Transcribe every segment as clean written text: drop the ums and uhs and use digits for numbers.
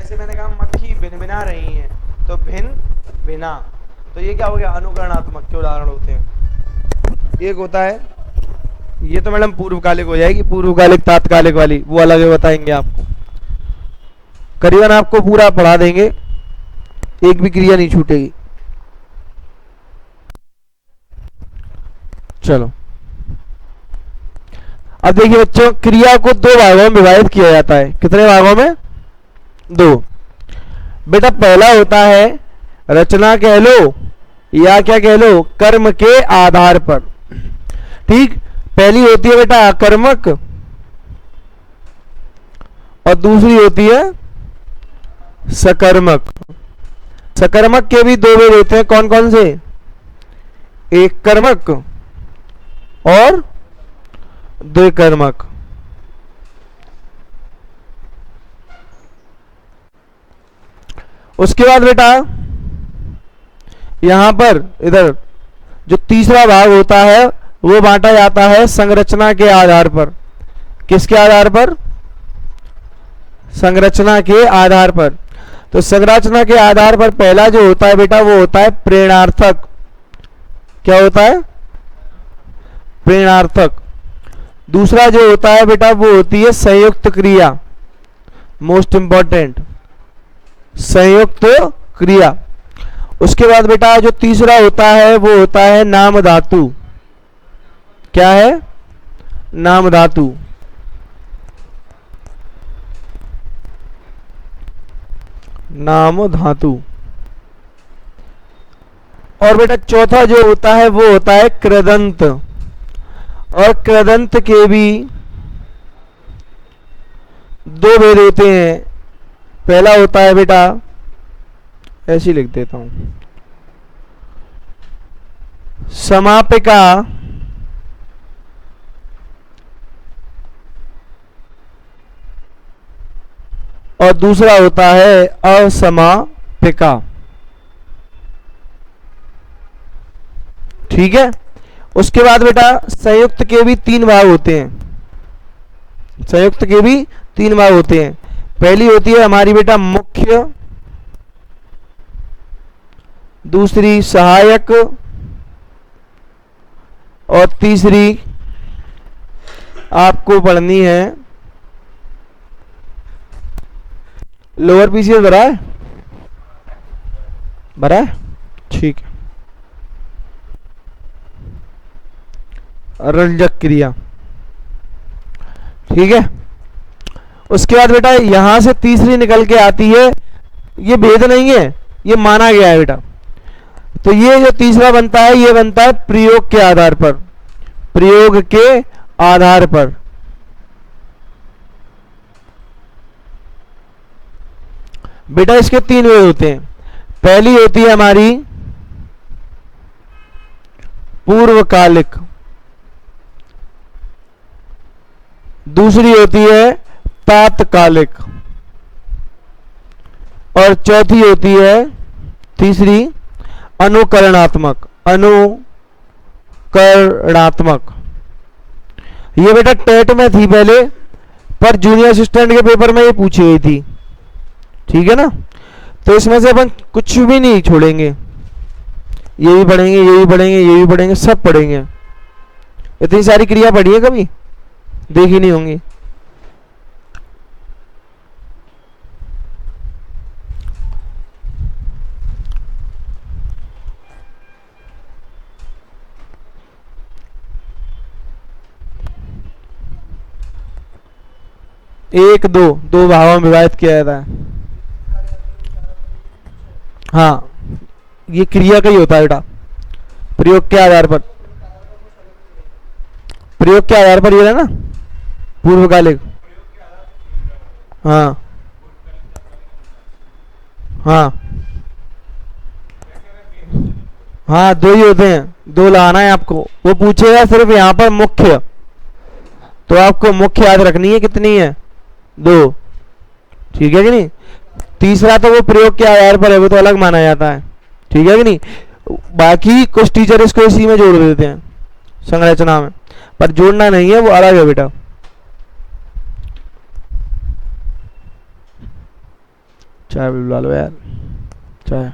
जैसे मैंने कहा मक्खी भिन भिना रही है, तो भिन भिना, तो ये क्या हो गया, अनुकरणात्मक के उदाहरण होते हैं। एक होता है, ये तो मैडम पूर्वकालिक हो जाएगी, पूर्वकालिक तात्कालिक वाली वो अलग बताएंगे आपको, करीबन आपको पूरा पढ़ा देंगे, एक भी क्रिया नहीं छूटेगी। चलो अब देखिए बच्चों, क्रिया को दो भागों में विभाजित किया जाता है। कितने भागों में? दो। बेटा पहला होता है रचना कह लो या क्या कह लो, कर्म के आधार पर। ठीक, पहली होती है बेटा अकर्मक और दूसरी होती है सकर्मक। सकर्मक के भी दो भेद होते हैं, कौन कौन से? एक कर्मक और दो कर्मक। उसके बाद बेटा यहां पर इधर जो तीसरा भाग होता है वो बांटा जाता है संरचना के आधार पर। किसके आधार पर? संरचना के आधार पर। तो संरचना के आधार पर पहला जो होता है बेटा वो होता है प्रेरणार्थक। क्या होता है? प्रेरणार्थक। दूसरा जो होता है बेटा वो होती है संयुक्त क्रिया, मोस्ट इंपॉर्टेंट, संयुक्त क्रिया। उसके बाद बेटा जो तीसरा होता है वो होता है नाम धातु। क्या है? नाम धातु। नाम धातु। और बेटा चौथा जो होता है वो होता है कृदंत। और कृदंत के भी दो भेद होते हैं। पहला होता है बेटा, ऐसे ही लिख देता हूं, समापिका और दूसरा होता है असमापिका। ठीक है। उसके बाद बेटा संयुक्त के भी तीन भाग होते हैं। संयुक्त के भी तीन भाग होते हैं। पहली होती है हमारी बेटा मुख्य, दूसरी सहायक और तीसरी आपको पढ़नी है लोअर पीसीएस। भरा है? भरा है? ठीक है। रंजक क्रिया। ठीक है। उसके बाद बेटा यहां से तीसरी निकल के आती है, ये भेद नहीं है, ये माना गया है बेटा। तो ये जो तीसरा बनता है ये बनता है प्रयोग के आधार पर। प्रयोग के आधार पर। बेटा इसके तीन वे होते हैं। पहली होती है हमारी पूर्वकालिक, दूसरी होती है तात्कालिक और चौथी होती है तीसरी अनुकरणात्मक। अनुकरणात्मक ये बेटा टेट में थी पहले, पर जूनियर असिस्टेंट के पेपर में ये पूछी गई थी। ठीक है ना। तो इसमें से अपन कुछ भी नहीं छोड़ेंगे, ये भी पढ़ेंगे, ये भी पढ़ेंगे, ये भी पढ़ेंगे, सब पढ़ेंगे। इतनी सारी क्रिया पढ़ी है कभी? देखी नहीं होंगी। एक दो दो भागों में विभाजित किया जाता है। हाँ, ये क्रिया का ही होता है बेटा। प्रयोग के आधार पर, प्रयोग के आधार पर ये है ना पूर्वकालिक। हाँ हाँ हाँ, दो ही होते हैं, दो लाना है आपको। वो पूछेगा सिर्फ यहाँ पर मुख्य, तो आपको मुख्य याद रखनी है, कितनी है? दो। ठीक है कि नहीं। तीसरा तो वो प्रयोग के आधार पर है, वो तो अलग माना जाता है। ठीक है कि नहीं। बाकी कुछ टीचर इसको इसी में जोड़ देते हैं संरचना में, पर जोड़ना नहीं है, वो अलग है बेटा। चाय भी बुला लो यार, चाय।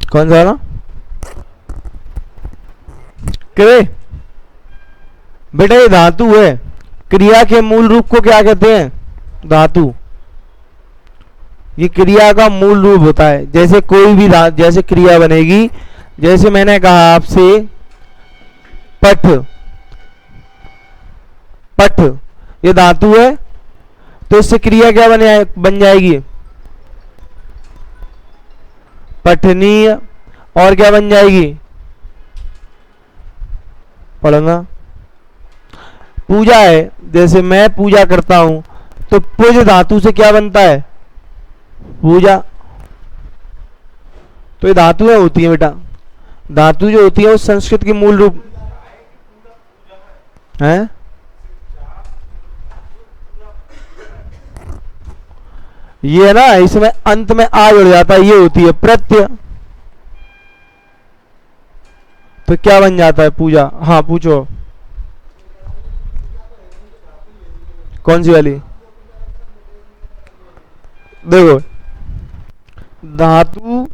कौन सा ना क्रे? बेटा ये धातु है। क्रिया के मूल रूप को क्या कहते हैं? धातु। ये क्रिया का मूल रूप होता है। जैसे कोई भी जैसे क्रिया बनेगी, जैसे मैंने कहा आपसे पठ, पठ ये धातु है, तो इससे क्रिया क्या बन जाएगी? पठनीय। और क्या बन जाएगी? पढ़ना। पूजा है, जैसे मैं पूजा करता हूं, तो पूज धातु से क्या बनता है? पूजा। तो ये धातुएं होती है बेटा। धातु जो होती है वो संस्कृत की मूल रूप है। ये ना इसमें अंत में आ जुड़ जाता है, ये होती है प्रत्यय। तो क्या बन जाता है? पूजा। हाँ पूछो, कौन सी वाली? देखो, धातु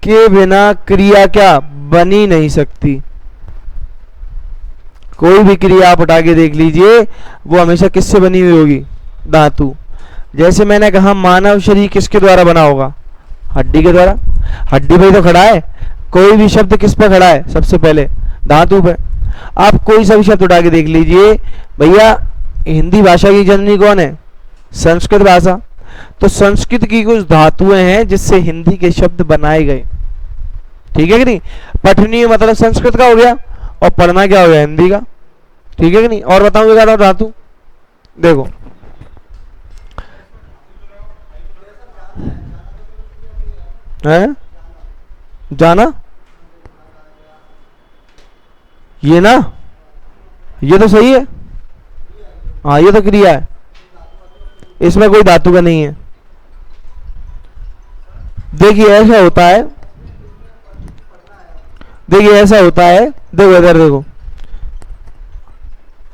के बिना क्रिया क्या बनी नहीं सकती। कोई भी क्रिया आप उठा के देख लीजिए, वो हमेशा किससे बनी हुई होगी? धातु। जैसे मैंने कहा मानव शरीर किसके द्वारा बना होगा? हड्डी के द्वारा। हड्डी पे तो खड़ा है। कोई भी शब्द किस पे खड़ा है? सबसे पहले धातु पे। आप कोई सा भी शब्द उठा के देख लीजिए, भैया हिंदी भाषा की जननी कौन है? संस्कृत भाषा। तो संस्कृत की कुछ धातुएं हैं जिससे हिंदी के शब्द बनाए गए। ठीक है कि नहीं? पठनीय मतलब संस्कृत का हो गया, और पढ़ना क्या हो गया? हिंदी का। ठीक है कि नहीं? और बताऊं क्या धातु? देखो, है जाना, ये ना, ये तो सही है। हाँ ये तो क्रिया है, इसमें कोई धातु का नहीं है। देखिए ऐसा होता है, देखिए ऐसा होता है, देखो इधर देखो,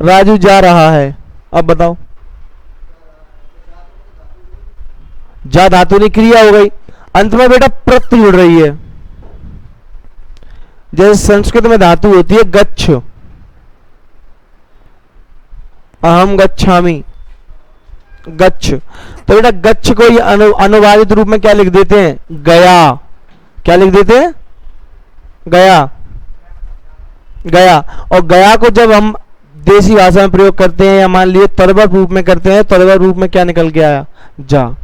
राजू जा रहा है। अब बताओ, जा धातु नहीं, क्रिया हो गई। अंत में बेटा प्रत्यय जुड़ रही है। जैसे संस्कृत में धातु होती है गच्छ, अहम गच्छामि, गच्छ। तो बेटा गच्छ को ये अनुवादित रूप में क्या लिख देते हैं? गया। क्या लिख देते हैं? गया। गया। और गया को जब हम देसी भाषा में प्रयोग करते हैं, या मान लिए तरवर रूप में करते हैं, तरवर रूप में क्या निकल के आया? जा।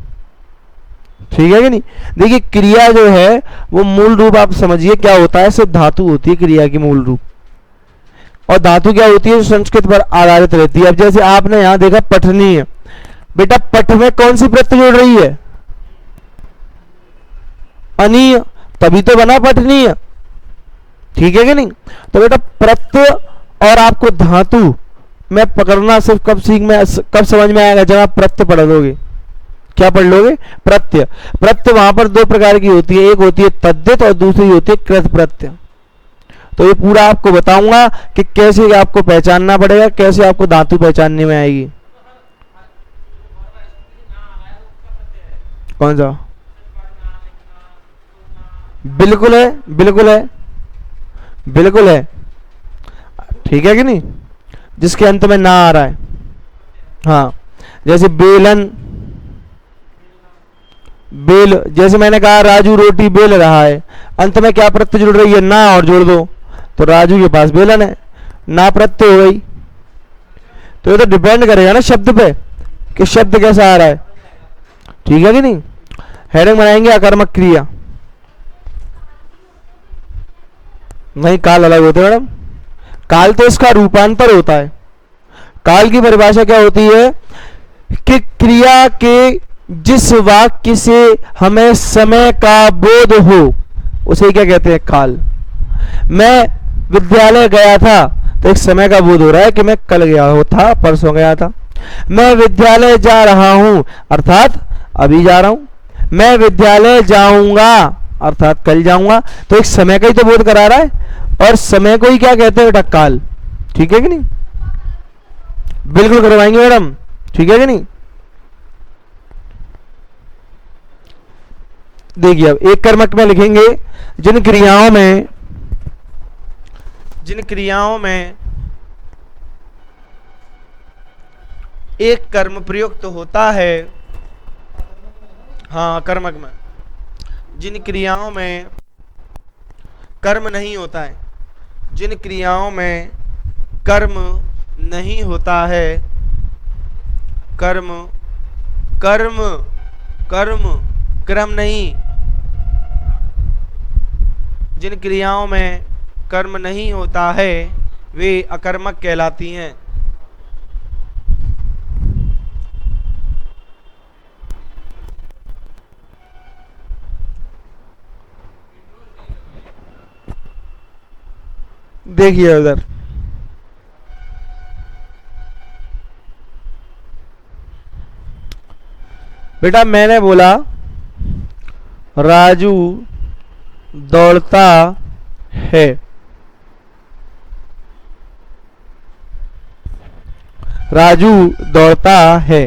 ठीक है कि नहीं? देखिए क्रिया जो है वो मूल रूप आप समझिए क्या होता है, सिर्फ धातु होती है क्रिया की मूल रूप। और धातु क्या होती है? जो संस्कृत पर आधारित रहती है। अब जैसे आपने यहां देखा पठनीय, बेटा पठ में कौन सी प्रत्यय जुड़ रही है? अनीय, तभी तो बना पठनीय। ठीक है कि नहीं? तो बेटा प्रत्यय और आपको धातु में पकड़ना सिर्फ कब समझ में आएगा? जब आप प्रत्यय पढ़ लोगे। क्या पढ़ लोगे? प्रत्यय। प्रत्यय वहां पर दो प्रकार की होती है, एक होती है तद्धित और दूसरी होती है कृत प्रत्यय। तो ये पूरा आपको बताऊंगा कि कैसे आपको पहचानना पड़ेगा, कैसे आपको धातु पहचानने में आएगी। कौन सा? बिल्कुल है, बिल्कुल है, बिल्कुल है। ठीक है कि नहीं? जिसके अंत में ना आ रहा है। हाँ जैसे बेलन, बेल। जैसे मैंने कहा राजू रोटी बेल रहा है, अंत में क्या प्रत्यय जुड़ रही है? ना, और जोड़ दो तो राजू के पास बेलन है, ना प्रत्यय हो गई। तो ये तो डिपेंड करेगा ना शब्द पे कि शब्द कैसा आ रहा है। ठीक है कि नहीं? हेडिंग बनाएंगे अकर्मक क्रिया। नहीं, काल अलग होते हैं मैडम। काल तो इसका रूपांतर होता है। काल की परिभाषा क्या होती है कि क्रिया के जिस वाक्य से हमें समय का बोध हो उसे क्या कहते हैं, काल। मैं विद्यालय गया था तो एक समय का बोध हो रहा है कि मैं कल गया हो था, परसों गया था। मैं विद्यालय जा रहा हूं अर्थात अभी जा रहा हूं। मैं विद्यालय जाऊंगा अर्थात कल जाऊंगा। तो एक समय का ही तो बोध करा रहा है और समय को ही क्या कहते हैं बेटा, काल। ठीक है कि नहीं? बिल्कुल करवाएंगे मैडम, ठीक है कि नहीं? देखिए अब एक कर्मक में लिखेंगे जिन क्रियाओं में एक कर्म प्रयुक्त होता है। हाँ, कर्मक में जिन क्रियाओं में कर्म नहीं होता है, जिन क्रियाओं में कर्म नहीं होता है, कर्म कर्म कर्म क्रम नहीं, जिन क्रियाओं में कर्म नहीं होता है वे अकर्मक कहलाती हैं। देखिए उधर बेटा मैंने बोला राजू दौड़ता है। राजू दौड़ता है।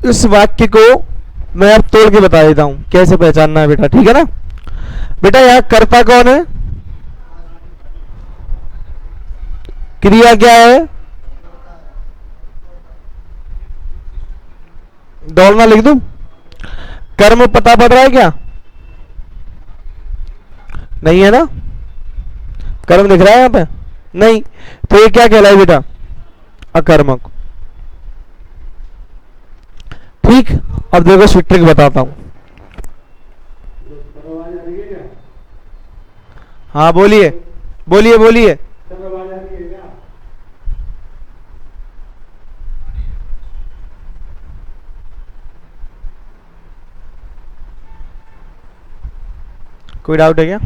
इस वाक्य को मैं अब तोड़ के बता देता हूं कैसे पहचानना है बेटा, ठीक है ना? बेटा यहां कर्ता कौन है, क्रिया क्या है, दौड़ना लिख दूं? कर्म पता पड़ रहा है क्या? नहीं है ना? कर्म दिख रहा है यहां पे? नहीं। तो ये क्या कहलाए बेटा, अकर्मक। ठीक। अब देखो स्विट्रिक बताता हूं। हाँ बोलिए बोलिए बोलिए। कोई डाउट है क्या?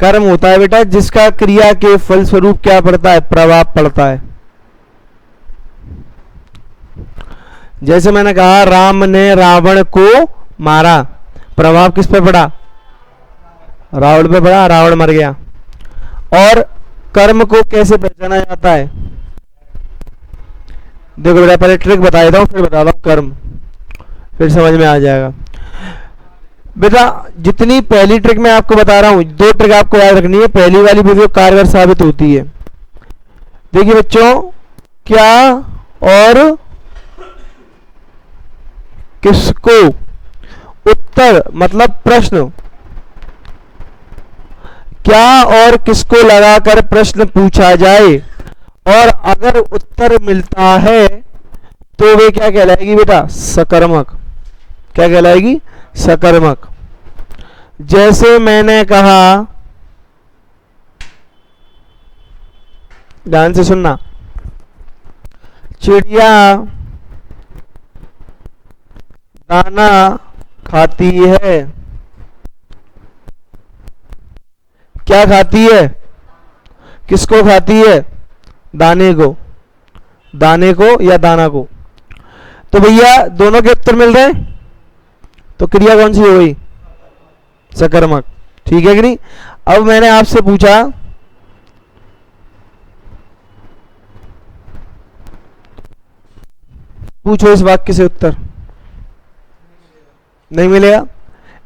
कर्म होता है बेटा जिसका क्रिया के फलस्वरूप क्या पड़ता है, प्रभाव पड़ता है। जैसे मैंने कहा राम ने रावण को मारा, प्रभाव किस पे पड़ा, रावण पे पड़ा, रावण मर गया। और कर्म को कैसे पहचाना जाता है, देखो बेटा पहले ट्रिक बता देता हूं फिर बताता हूं कर्म, फिर समझ में आ जाएगा। बेटा जितनी पहली ट्रिक मैं आपको बता रहा हूं, दो ट्रिक आपको याद रखनी है, पहली वाली भी कारगर साबित होती है। देखिए बच्चों, क्या और किसको, उत्तर मतलब प्रश्न, क्या और किसको लगाकर प्रश्न पूछा जाए और अगर उत्तर मिलता है तो वे क्या कहलाएगी बेटा, सकर्मक। क्या कहलाएगी, सकर्मक। जैसे मैंने कहा, ध्यान से सुनना, चिड़िया दाना खाती है। क्या खाती है, किसको खाती है, दाने को, दाने को या दाना को। तो भैया दोनों के उत्तर मिल रहे हैं, तो क्रिया कौन सी हो गई, सकर्मक। ठीक है कि नहीं? अब मैंने आपसे पूछा पूछो इस वाक्य से उत्तर। नहीं मिलेगा।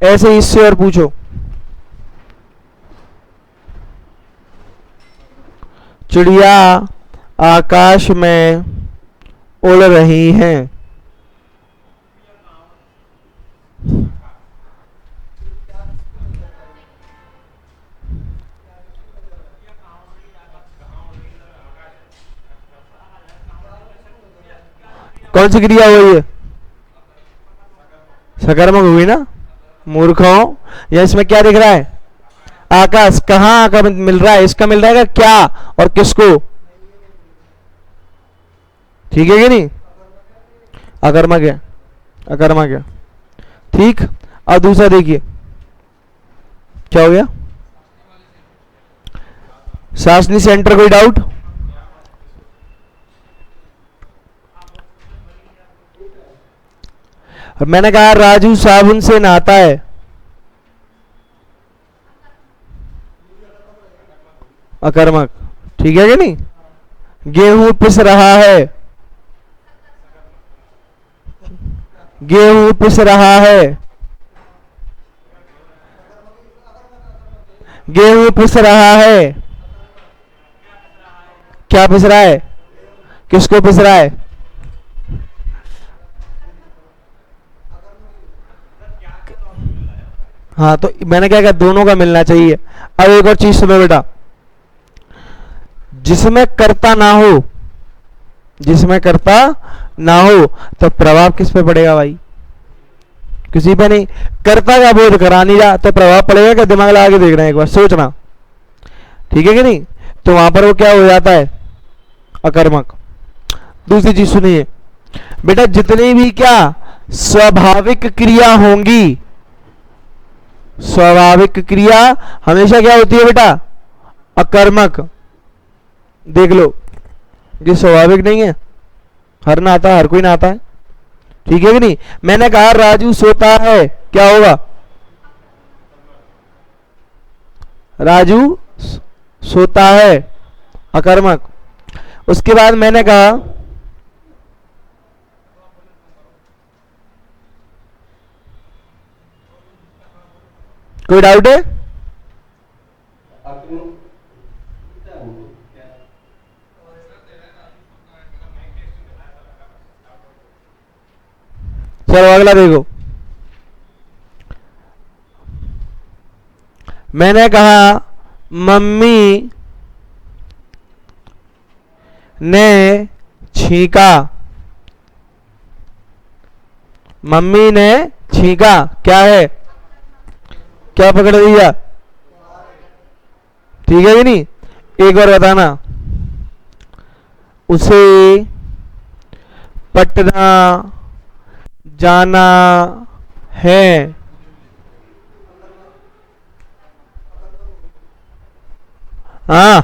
ऐसे ही इससे और पूछो। चिड़िया आकाश में उड़ रही हैं। कौन सी क्रिया हुई है? सकर्मक हुई ना मूर्खों। या इसमें क्या दिख रहा है? आकाश। कहाँ आकाश मिल रहा है? इसका मिल रहा है क्या और किसको? ठीक है कि नहीं? अकर्मक है, अकर्मक है। ठीक। अब दूसरा देखिए क्या हो गया। शासनी सेंटर, कोई डाउट? मैंने कहा राजू साबुन से नहाता है। अकर्मक। ठीक है कि नहीं? गेहूं पिस रहा है। गेहूं पिस रहा है। गेहूं पिस रहा है। क्या पिस रहा है? किसको पिस रहा है? हाँ तो मैंने क्या कहा, दोनों का मिलना चाहिए। अब एक और चीज सुनो बेटा, जिसमें कर्ता ना हो, जिसमें कर्ता ना हो तो प्रभाव किस पे पड़ेगा भाई? किसी पे नहीं। कर्ता का बोध करा नहीं रहा तो प्रभाव पड़ेगा क्या? दिमाग लगा के देख रहे हैं, एक बार सोचना। ठीक है कि नहीं? तो वहां पर वो क्या हो जाता है? अकर्मक। दूसरी चीज सुनिए बेटा, जितनी भी क्या स्वाभाविक क्रिया होंगी, स्वाभाविक क्रिया हमेशा क्या होती है बेटा? अकर्मक। देख लो, ये स्वाभाविक नहीं है। हर नहाता है, हर कोई नहाता है। ठीक है कि नहीं? मैंने कहा राजू सोता है, क्या होगा? राजू सोता है, अकर्मक। उसके बाद मैंने कहा, कोई डाउट है? चलो अगला देखो। मैंने कहा मम्मी ने छींका। मम्मी ने छींका, क्या है? क्या पकड़ दिया? ठीक है कि नहीं? एक बार बताना। उसे पटना जाना है। हाँ,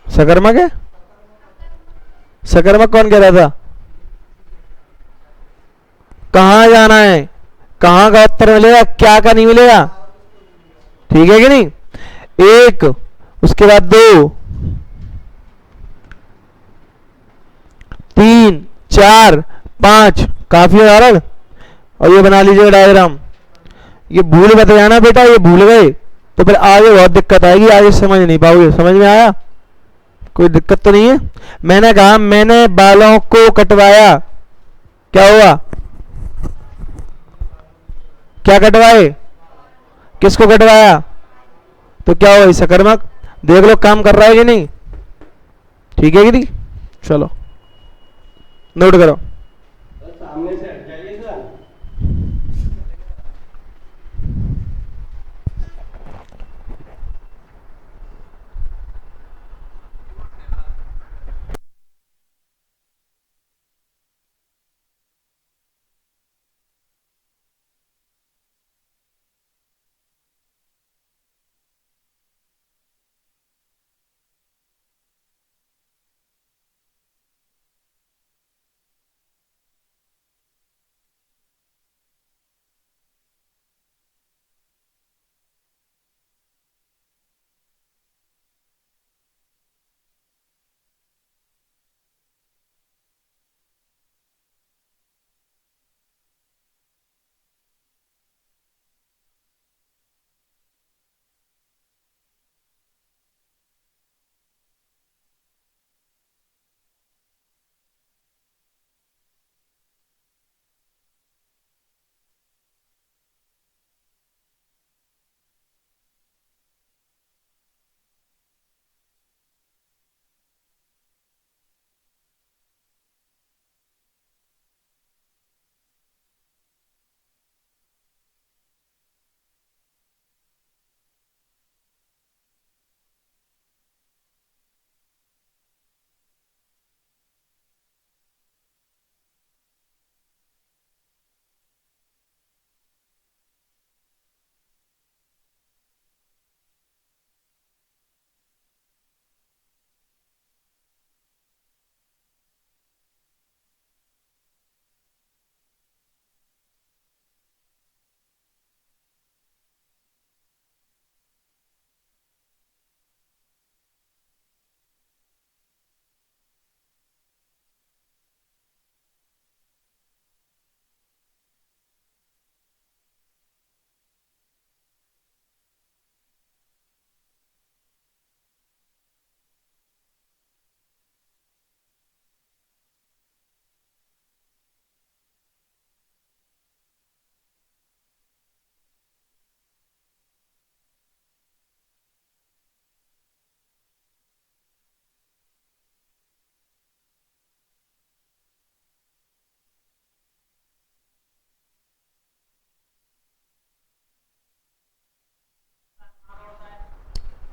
सकर्मक है। सकर्मक कौन कह रहा था? कहां जाना है, कहां का उत्तर मिलेगा, क्या का नहीं मिलेगा। ठीक है कि नहीं? एक, उसके बाद दो, तीन, चार, पांच, काफी उदाहरण। और ये बना लीजिए डायग्राम। ये भूल मत जाना बेटा, ये भूल गए तो फिर आगे बहुत दिक्कत आएगी, आगे समझ नहीं पाओगे। समझ में आया? कोई दिक्कत तो नहीं है? मैंने कहा मैंने बालों को कटवाया, क्या हुआ? क्या कटवाए? किसको कटवाया? तो क्या हुआ? सकर्मक। देख लो काम कर रहा है कि नहीं। ठीक है कि नहीं? चलो नोट करो। सामने से हट जाइए सर।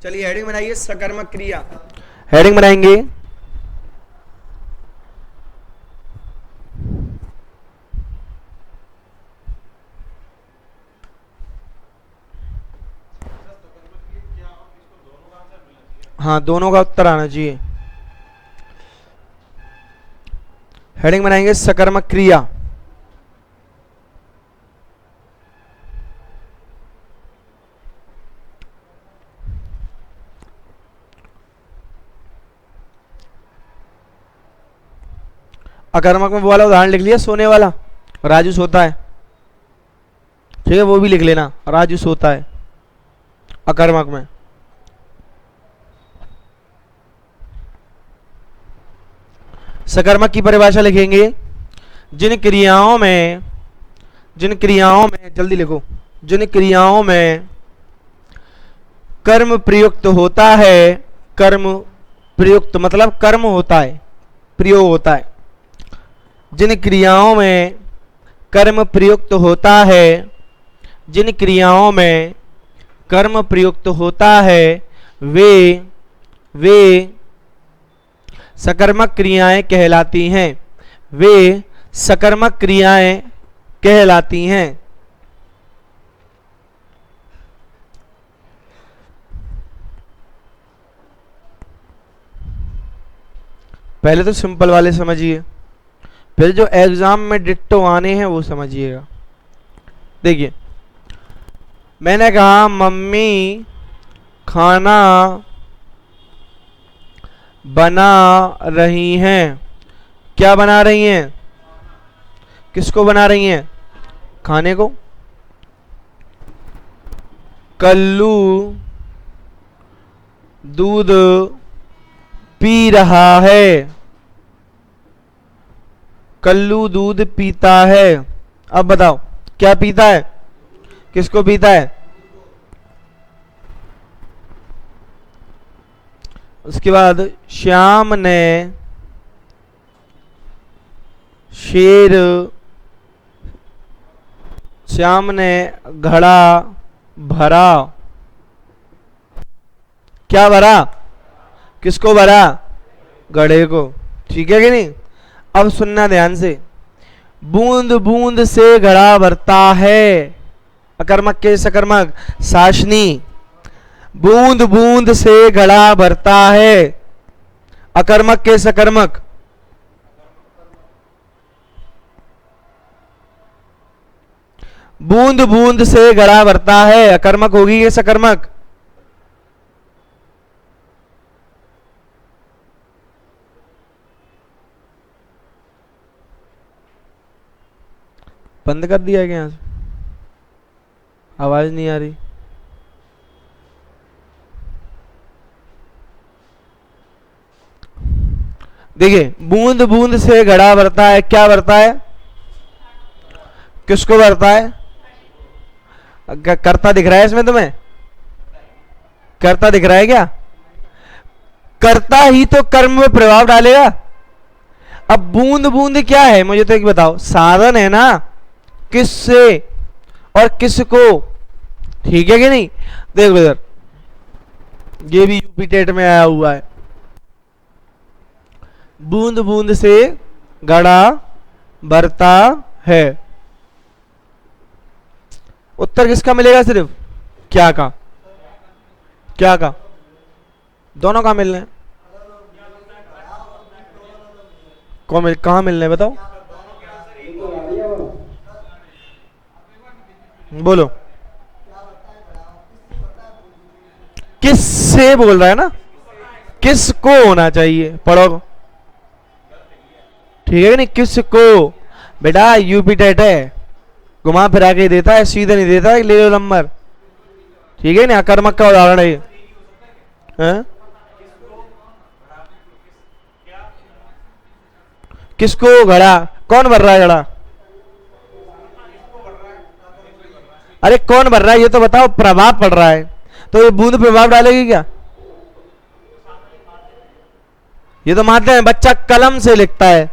चलिए हेडिंग बनाइए, सकर्मक क्रिया। हेडिंग बनाएंगे हाँ, दोनों का उत्तर आना चाहिए। हेडिंग बनाएंगे सकर्मक क्रिया। अकर्मक में वो वाला उदाहरण लिख लिया, सोने वाला, राजू सोता है, ठीक है, वो भी लिख लेना, राजू सोता है अकर्मक में। सकर्मक की परिभाषा लिखेंगे, जिन क्रियाओं में जल्दी लिखो, जिन क्रियाओं में कर्म प्रयुक्त होता है, कर्म प्रयुक्त मतलब कर्म होता है, प्रयोग होता है, जिन क्रियाओं में कर्म प्रयुक्त होता है, जिन क्रियाओं में कर्म प्रयुक्त होता है, वे सकर्मक क्रियाएं कहलाती हैं, वे सकर्मक क्रियाएं कहलाती हैं। पहले तो सिंपल वाले समझिए, फिर जो एग्जाम में डिट्टो आने हैं वो समझिएगा। देखिए, मैंने कहा मम्मी खाना बना रही हैं। क्या बना रही हैं? किसको बना रही हैं? खाने को। कल्लू दूध पी रहा है। कल्लू दूध पीता है। अब बताओ क्या पीता है, किसको पीता है? उसके बाद श्याम ने घड़ा भरा। क्या भरा? किसको भरा? घड़े को। ठीक है कि नहीं? अब सुनना ध्यान से, बूंद बूंद से घड़ा भरता है। अकर्मक के सकर्मक साशनी, बूंद बूंद से घड़ा भरता है। अकर्मक के सकर्मक बूंद बूंद से घड़ा भरता है। अकर्मक होगी ये सकर्मक? बंद कर दिया क्या? आवाज नहीं आ रही। देखिए, बूंद बूंद से घड़ा भरता है। क्या भरता है? किसको भरता है? करता दिख रहा है इसमें तुम्हें? करता दिख रहा है क्या? करता ही तो कर्म में प्रभाव डालेगा। अब बूंद बूंद क्या है मुझे तो एक बताओ? साधन है ना, किससे और किसको। ठीक है कि नहीं? देखो इधर, ये भी यूपी टेट में आया हुआ है। बूंद बूंद से घड़ा भरता है। उत्तर किसका मिलेगा? सिर्फ क्या का? क्या का? दोनों का मिलने। कहां मिलने बताओ? बोलो। किससे बोल रहा है ना, किसको होना चाहिए? पढ़ो। ठीक है कि नहीं? किसको? बेटा यूपी टेट है, घुमा फिरा के देता है, सीधे नहीं देता है, ले लो नंबर। ठीक है ना? अकर्मक का उदाहरण है ये। किसको घड़ा? कौन भर रहा है घड़ा? अरे कौन भर रहा है ये तो बताओ। प्रभाव पड़ रहा है तो ये बूंद प्रभाव डालेगी क्या? ये तो माध्यम है, बच्चा कलम से लिखता है,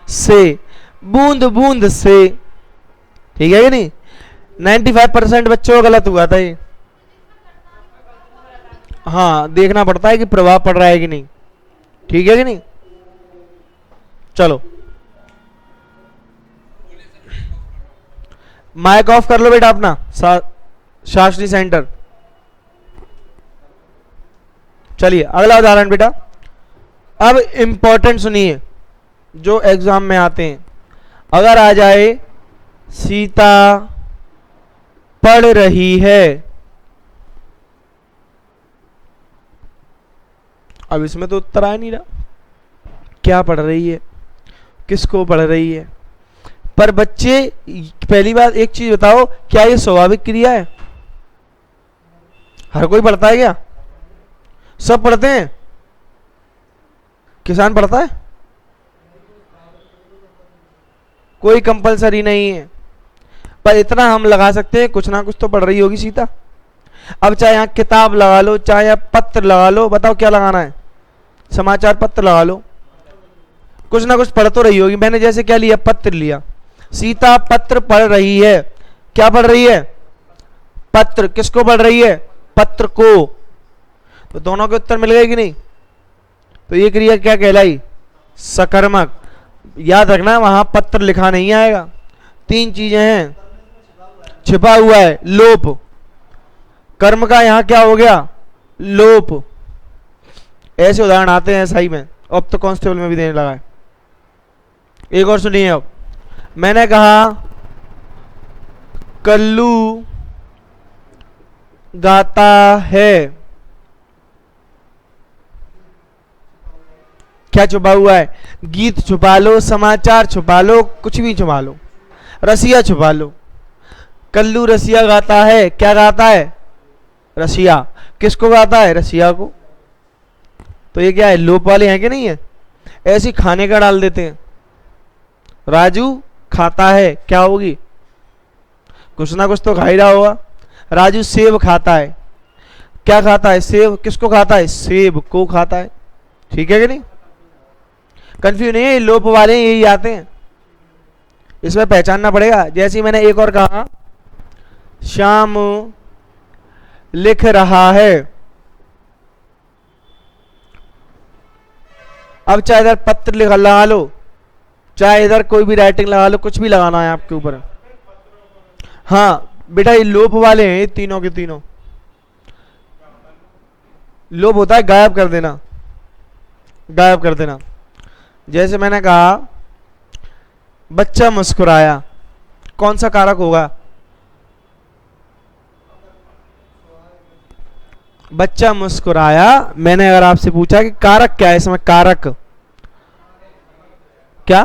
से, बूंद बूंद से। ठीक है कि नहीं? 95% बच्चों को गलत हुआ था ये। हाँ देखना पड़ता है कि प्रभाव पड़ रहा है कि नहीं, ठीक है कि नहीं। चलो माइक ऑफ कर लो बेटा अपना, शास्त्री सेंटर। चलिए अगला उदाहरण बेटा। अब इंपॉर्टेंट सुनिए जो एग्जाम में आते हैं। अगर आ जाए सीता पढ़ रही है, अब इसमें तो उत्तर आ नहीं रहा क्या पढ़ रही है, किसको पढ़ रही है। पर बच्चे पहली बात एक चीज बताओ, क्या ये स्वाभाविक क्रिया है? हर कोई पढ़ता है क्या? सब पढ़ते हैं? किसान पढ़ता है? कोई कंपलसरी नहीं है, पर इतना हम लगा सकते हैं कुछ ना कुछ तो पढ़ रही होगी सीता। अब चाहे यहाँ किताब लगा लो, चाहे यहाँ पत्र लगा लो, बताओ क्या लगाना है, समाचार पत्र लगा लो, कुछ ना कुछ पढ़ तो रही होगी। मैंने जैसे क्या लिया, पत्र लिया, सीता पत्र पढ़ रही है। क्या पढ़ रही है? पत्र। किसको पढ़ रही है? पत्र को। तो दोनों के उत्तर मिल गए कि नहीं? तो ये क्रिया क्या कहलाई? सकर्मक। याद रखना वहां पत्र लिखा नहीं आएगा। तीन चीजें हैं, छिपा हुआ है, लोप, कर्म का यहां क्या हो गया? लोप। ऐसे उदाहरण आते हैं सही में, अब तो कांस्टेबल में भी देने लगा है। एक और सुनिए। अब मैंने कहा कल्लू गाता है, क्या छुपा हुआ है? गीत छुपा लो, समाचार छुपा लो, कुछ भी छुपा लो, रसिया छुपा लो। कल्लू रसिया गाता है, क्या गाता है? रसिया। किसको गाता है? रसिया को। तो ये क्या है, लोप वाले हैं कि नहीं है? ऐसी खाने का डाल देते हैं, राजू खाता है, क्या होगी? कुछ ना कुछ तो खा ही रहा होगा। राजू सेब खाता है, क्या खाता है? सेब। किसको खाता है? सेब को खाता है, ठीक है कि नहीं? कंफ्यूज नहीं है, लोप वाले यही आते हैं, इसमें पहचानना पड़ेगा। जैसे मैंने एक और कहा श्याम लिख रहा है, अब चाहे इधर पत्र लगा लो, चाहे इधर कोई भी राइटिंग लगा लो, कुछ भी लगाना है आपके ऊपर। हाँ बेटा ये लोप वाले हैं, ये तीनों के तीनों। लोप होता है गायब कर देना, गायब कर देना। जैसे मैंने कहा बच्चा मुस्कुराया, कौन सा कारक होगा? बच्चा मुस्कुराया। मैंने अगर आपसे पूछा कि कारक क्या है इसमें, कारक क्या?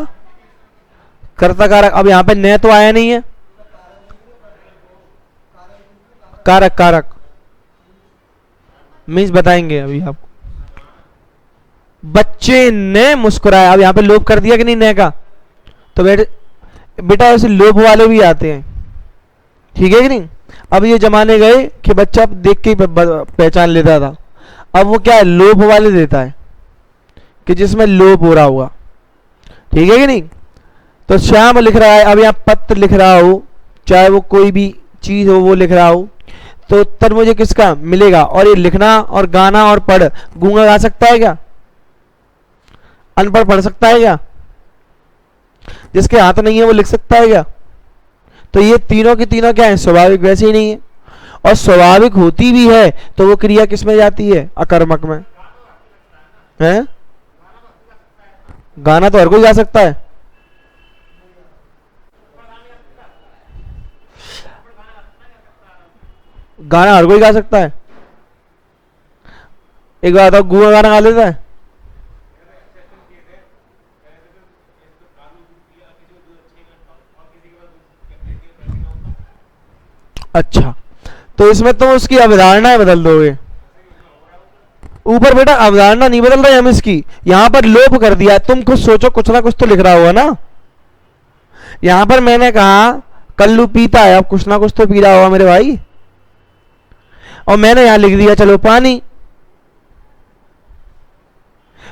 कर्ता कारक। अब यहां पे न तो आया नहीं है, कारक, कारक मीन्स बताएंगे अभी आपको। बच्चे ने मुस्कुराया, अब यहां पे लोप कर दिया कि नहीं ने का? तो बेटा ऐसे लोप वाले भी आते हैं, ठीक है कि नहीं? अब ये जमाने गए कि बच्चा देख के पहचान लेता था, अब वो क्या है, लोप वाले देता है कि जिसमें लोप हो रहा होगा, ठीक है कि नहीं? तो श्याम लिख रहा है, अब यहाँ पत्र लिख रहा हो, चाहे वो कोई भी चीज हो वो लिख रहा हो, तो उत्तर मुझे किसका मिलेगा? और ये लिखना और गाना और पढ़, गूंगा गा सकता है क्या? अनपढ़ पढ़ सकता है क्या? जिसके हाथ नहीं है वो लिख सकता है क्या? तो ये तीनों की तीनों क्या है, स्वाभाविक वैसे ही नहीं है। और स्वाभाविक होती भी है तो वो क्रिया किस में जाती है? अकर्मक में है। गाना तो हर कोई गा सकता है, गाना हर कोई गा सकता है। एक बात बताओ, गूंगा गाना गा लेता है? अच्छा, तो इसमें तो उसकी अवधारणाएं बदल दोगे। ऊपर बेटा अवधारणा नहीं बदल रही हम इसकी, यहां पर लोप कर दिया। तुम खुद सोचो, कुछ ना कुछ तो लिख रहा होगा ना। यहां पर मैंने कहा कल्लू पीता है, अब कुछ ना कुछ तो पी रहा होगा मेरे भाई, और मैंने यहां लिख दिया चलो पानी,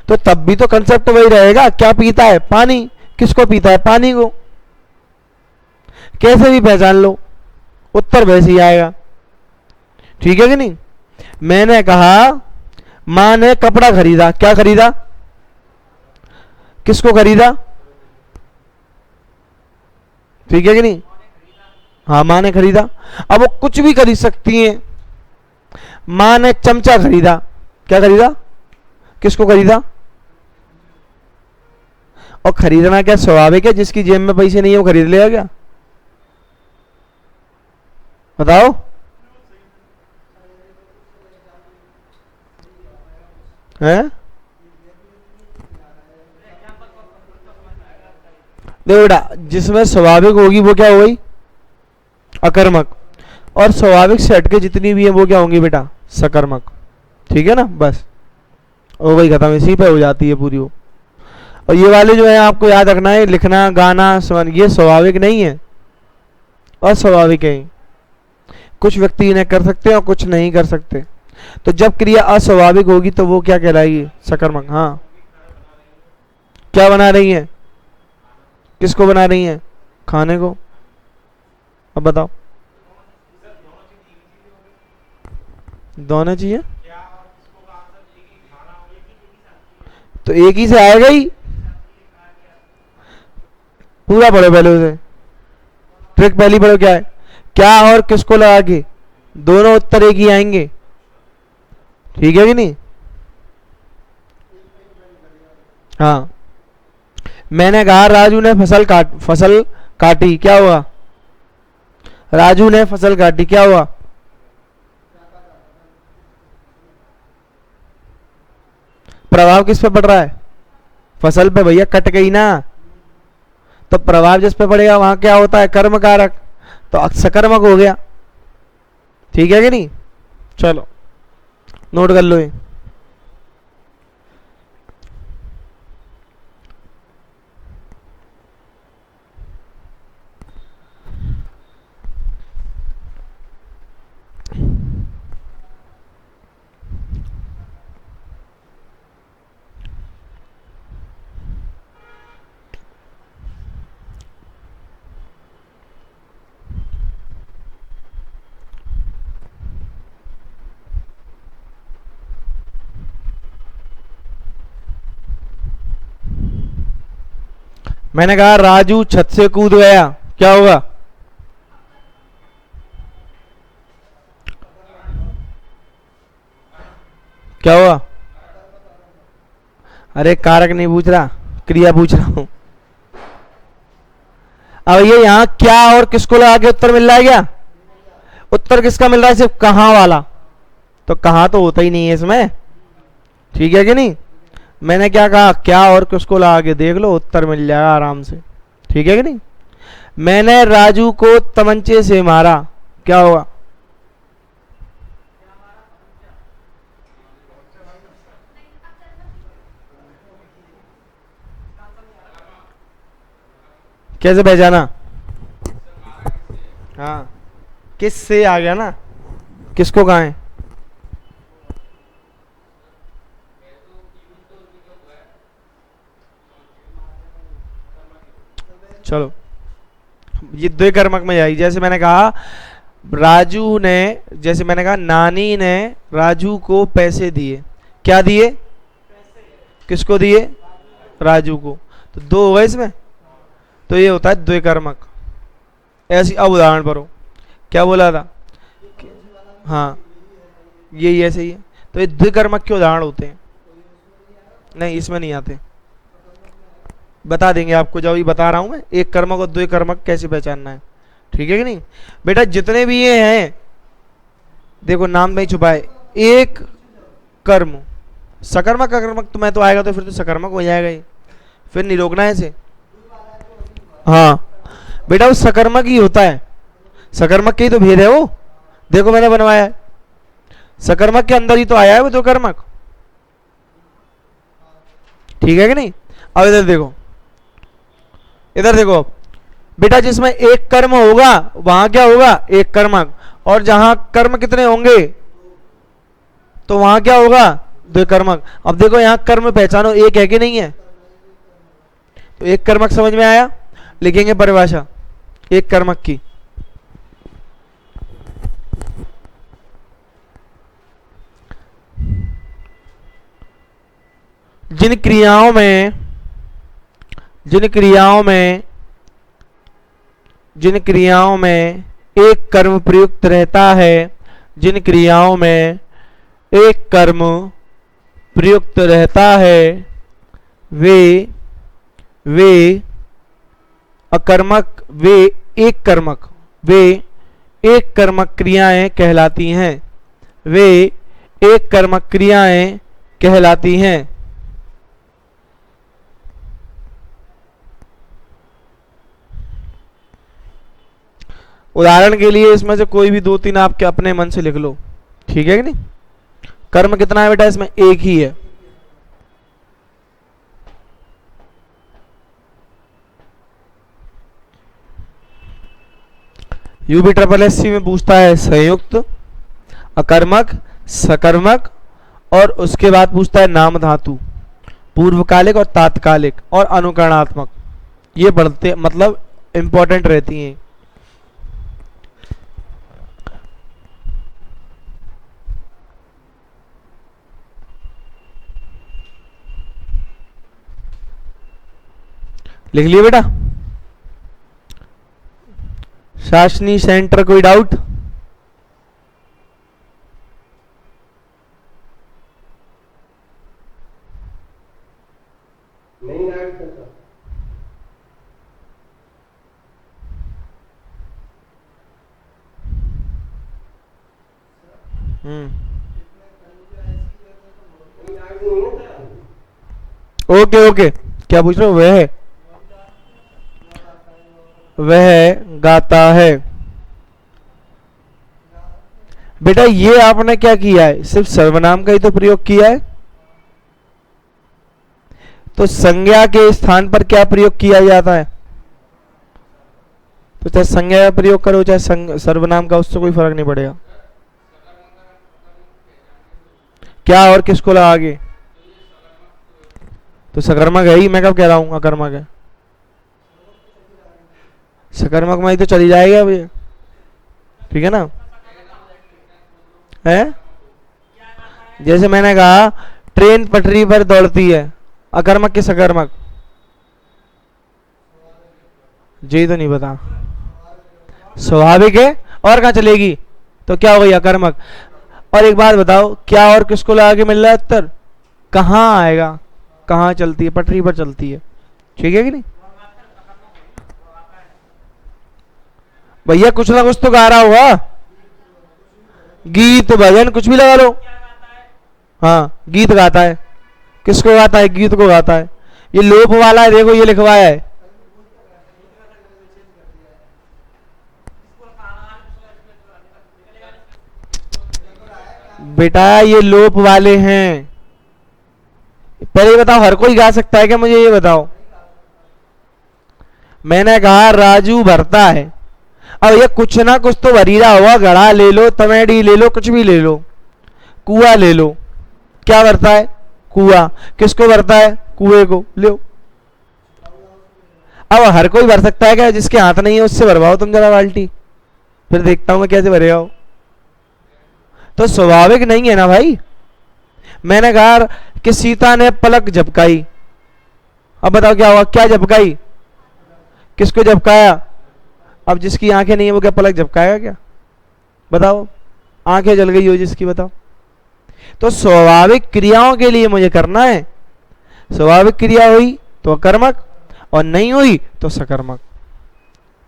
तो तब भी तो कंसेप्ट वही रहेगा। क्या पीता है? पानी। किसको पीता है? पानी को। कैसे भी पहचान लो, उत्तर वैसे ही आएगा, ठीक है कि नहीं? मैंने कहा माँ ने कपड़ा खरीदा, क्या खरीदा, किसको खरीदा, ठीक है कि नहीं, हाँ माँ ने खरीदा। अब वो कुछ भी खरीद सकती हैं। माँ ने चमचा खरीदा, क्या खरीदा, किसको खरीदा, और खरीदना क्या स्वाभाविक है, जिसकी जेब में पैसे नहीं है वो खरीद लेगा क्या, बताओ। हैं देखो बेटा, जिसमें स्वाभाविक होगी वो क्या हो गई, अकर्मक, और स्वाभाविक से हटके जितनी भी है वो क्या होंगी बेटा, सकर्मक। ठीक है ना, बस हो गई खत्म, इसी पे हो जाती है पूरी वो। और ये वाले जो है आपको याद रखना है, लिखना गाना ये स्वाभाविक नहीं है, अस्वाभाविक है। कुछ व्यक्ति इन्हें कर सकते हैं और कुछ नहीं कर सकते। तो जब क्रिया अस्वाभाविक होगी तो वो क्या कहलाएगी, सकर्मक। हाँ, क्या बना रही है, किसको बना रही है, खाने को। अब बताओ, दोनों चाहिए तो एक ही से आएगा ही। पूरा पढ़ो पहले उसे, ट्रिक पहली पढ़ो क्या है, क्या और किसको लगा के दोनों उत्तर एक ही आएंगे, ठीक है कि नहीं। हाँ, मैंने कहा राजू ने फसल काटी, क्या हुआ, राजू ने फसल काटी, क्या हुआ, प्रभाव किस पे पड़ रहा है, फसल पे भैया, कट गई ना, तो प्रभाव जिस पे पड़ेगा वहां क्या होता है, कर्म कारक, तो सकर्मक हो गया, ठीक है कि नहीं। चलो नोट कर लो ये। मैंने कहा राजू छत से कूद गया, क्या होगा, क्या हुआ, अरे कारक नहीं पूछ रहा, क्रिया पूछ रहा हूं। अब ये यहां क्या और किसको लगा के उत्तर मिल रहा है, क्या उत्तर किसका मिल रहा है, सिर्फ कहां वाला, तो कहां तो होता ही नहीं है इसमें, ठीक है कि नहीं। मैंने क्या कहा, क्या और किसको लगा के देख लो, उत्तर मिल जाएगा आराम से, ठीक है कि नहीं। मैंने राजू को तमंचे से मारा, क्या होगा, कैसे पहचाना, हाँ किस से आ गया ना, किसको कहा है, चलो ये द्वे कर्मक में जाएगी। जैसे मैंने कहा राजू ने, जैसे मैंने कहा नानी ने राजू को पैसे दिए, क्या दिए, किसको दिए, राजू को, तो दो हो गए इसमें, तो ये होता है द्वे कर्मक। ऐसी अब उदाहरण पर हो, क्या बोला था, हाँ ये ऐसे ही है, तो ये द्विकर्मक के उदाहरण होते हैं, नहीं इसमें नहीं आते, बता देंगे आपको, जब भी बता रहा हूं मैं एक कर्मक और द्वे कर्मक कैसे पहचानना है, ठीक है कि नहीं। बेटा जितने भी ये हैं देखो नाम नहीं छुपाए, एक कर्म सकर्मक अकर्मक तो मैं तो आएगा तो फिर तो सकर्मक हो जाएगा ही, फिर नहीं रोकना है इसे। हाँ बेटा वो सकर्मक ही होता है, सकर्मक के ही तो भेद है वो, देखो मैंने बनवाया है, सकर्मक के अंदर ही तो आया है वो दो कर्मक, ठीक है कि नहीं। अब इधर देखो, इधर देखो बेटा, जिसमें एक कर्म होगा वहां क्या होगा, एक कर्मक, और जहां कर्म कितने होंगे तो वहां क्या होगा, दो कर्मक। अब देखो यहां कर्म पहचानो, एक है कि नहीं है, तो एक कर्मक समझ में आया, लिखेंगे परिभाषा एक कर्मक की, जिन क्रियाओं में जिन क्रियाओं में जिन क्रियाओं में एक कर्म प्रयुक्त रहता है, जिन क्रियाओं में एक कर्म प्रयुक्त रहता है, वे वे अकर्मक वे एक कर्मक क्रियाएं कहलाती हैं। वे एक कर्मक क्रियाएं कहलाती हैं। उदाहरण के लिए इसमें से कोई भी 2-3 आपके अपने मन से लिख लो, ठीक है कि नहीं। कर्म कितना है बेटा इसमें? एक ही है। यूबी ट्रिपल एससी में पूछता है संयुक्त, अकर्मक, सकर्मक और उसके बाद पूछता है नाम धातु, पूर्वकालिक और तात्कालिक और अनुकरणात्मक। ये बढ़ते मतलब इंपॉर्टेंट रहती हैं। लिख लिया बेटा? शासनी सेंटर कोई डाउट? नहीं डाउट करता। ओके ओके, क्या पूछ रहे हो? वह गाता है। बेटा ये आपने क्या किया है? सिर्फ सर्वनाम का ही तो प्रयोग किया है। तो संज्ञा के स्थान पर क्या प्रयोग किया जाता है? तो चाहे संज्ञा का प्रयोग करो चाहे सर्वनाम का, उससे कोई फर्क नहीं पड़ेगा। क्या और किसको लगा आगे? तो सकर्मक है ही, मैं कब कह रहा हूं अकर्मक है। सकर्मक में ही तो चली जाएगा अभी, ठीक है ना। है जैसे मैंने कहा ट्रेन पटरी पर दौड़ती है, अकर्मक की सकर्मक? जी तो नहीं पता, स्वाभाविक है। और कहाँ चलेगी? तो क्या हो गई? अकर्मक। और एक बात बताओ, क्या और किसको लगा के मिल रहा है उत्तर? कहाँ आएगा? कहाँ चलती है? पटरी पर चलती है, ठीक है कि नहीं। भैया कुछ ना कुछ तो गा रहा होगा, गीत भजन कुछ भी लगा लो। हाँ गीत गाता है। किसको गाता है? गीत को गाता है। ये लोप वाला है, देखो ये लिखवाया है। बेटा ये लोप वाले हैं। पहले बताओ हर कोई गा सकता है क्या? मुझे ये बताओ। मैंने कहा राजू भरता है, अब ये कुछ ना कुछ तो भरीरा हुआ। घड़ा ले लो, तमेड़ी ले लो, कुछ भी ले लो, कुआ ले लो। क्या भरता है? कुआ। किसको भरता है? कुएं को। लो अब हर कोई भर सकता है क्या? जिसके हाथ नहीं है उससे भरवाओ तुम जरा बाल्टी, फिर देखता हूं मैं कैसे भरेगा हो। तो स्वाभाविक नहीं है ना भाई। मैंने कहा कि सीता ने पलक झपकाई, अब बताओ क्या हुआ? क्या झपकाई? किसको झपकाया? अब जिसकी आंखें नहीं है वो क्या पलक झपकाएगा क्या? बताओ, आंखें जल गई हो जिसकी, बताओ। तो स्वाभाविक क्रियाओं के लिए मुझे करना है। स्वाभाविक क्रिया हुई तो अकर्मक और नहीं हुई तो सकर्मक,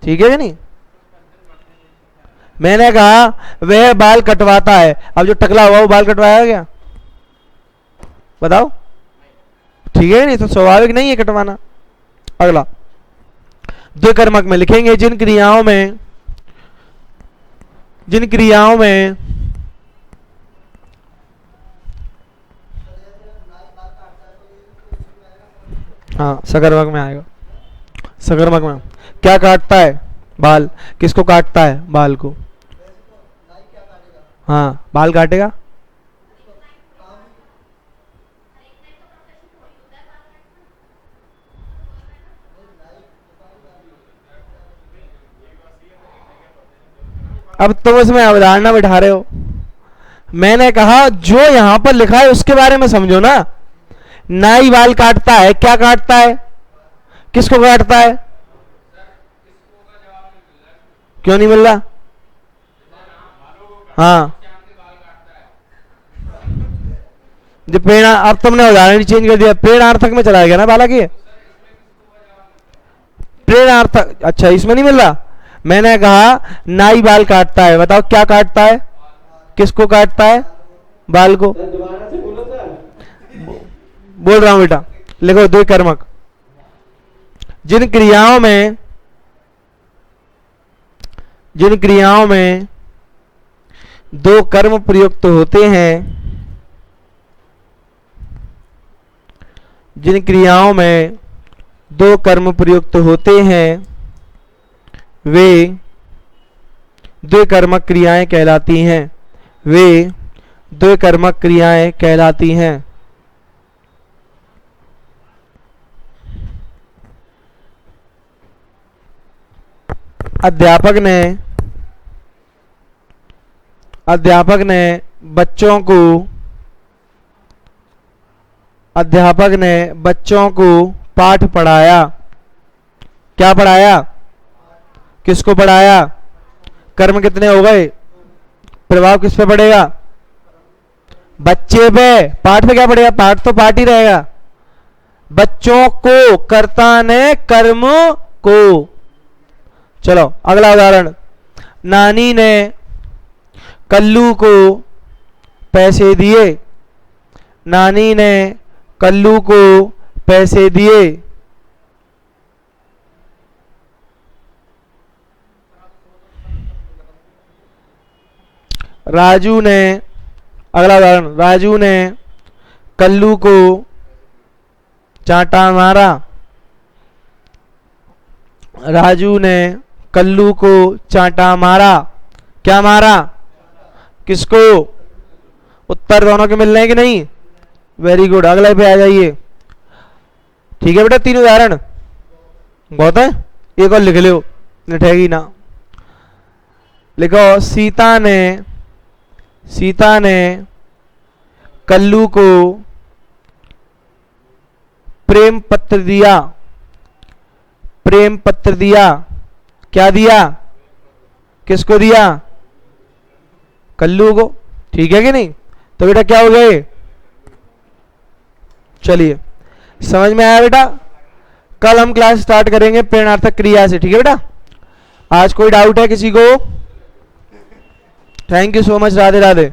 ठीक है कि नहीं। मैंने कहा वह बाल कटवाता है, अब जो टकला हुआ वो बाल कटवाएगा क्या? बताओ, ठीक है नहीं। तो स्वाभाविक नहीं है कटवाना। अगला द्विकर्मक में लिखेंगे जिन क्रियाओं में हाँ सकर्मक में आएगा। सकर्मक में क्या काटता है? बाल। किसको काटता है? बाल को। हाँ बाल काटेगा। अब तुम इसमें अवधारणा बिठा रहे हो। मैंने कहा जो यहां पर लिखा है उसके बारे में समझो ना। नाई बाल काटता है, क्या काटता है, किसको काटता है? क्यों नहीं मिल रहा? हाँ जो प्रेरणा, अब तुमने उदाहरण चेंज कर दिया, प्रेरणार्थक में चला गया ना बालक ये, प्रेरणार्थक। अच्छा इसमें नहीं मिल रहा। मैंने कहा नाई बाल काटता है, बताओ क्या काटता है, किसको काटता है? बाल को। बोल रहा हूं बेटा, लिखो दो कर्मक। जिन क्रियाओं में दो कर्म प्रयुक्त होते हैं, जिन क्रियाओं में दो कर्म प्रयुक्त होते हैं वे द्विकर्मक क्रियाएं कहलाती हैं, वे द्विकर्मक क्रियाएं कहलाती हैं। अध्यापक ने बच्चों को पाठ पढ़ाया। क्या पढ़ाया, किसको पढ़ाया? कर्म कितने हो गए? प्रभाव किस पे पड़ेगा? बच्चे पे। पाठ पे क्या पड़ेगा? पाठ तो पाठ ही रहेगा। बच्चों को, कर्ता ने कर्म को। चलो अगला उदाहरण। नानी ने कल्लू को पैसे दिए, नानी ने कल्लू को पैसे दिए। राजू ने, अगला उदाहरण, राजू ने कल्लू को चांटा मारा, राजू ने कल्लू को चांटा मारा। क्या मारा, किसको? उत्तर दोनों के मिल रहे हैं कि नहीं? वेरी गुड, अगले पे आ जाइए। ठीक है बेटा, तीन उदाहरण बहुत है, एक और लिख लो, निठेगी ना। लिखो सीता ने कल्लू को प्रेम पत्र दिया, प्रेम पत्र दिया। क्या दिया, किसको दिया? कल्लू को। ठीक है कि नहीं? तो बेटा क्या हो गए? चलिए समझ में आया बेटा? कल हम क्लास स्टार्ट करेंगे प्रेरणार्थक क्रिया से। ठीक है बेटा? आज कोई डाउट है किसी को? Thank you so much. Radhe Radhe.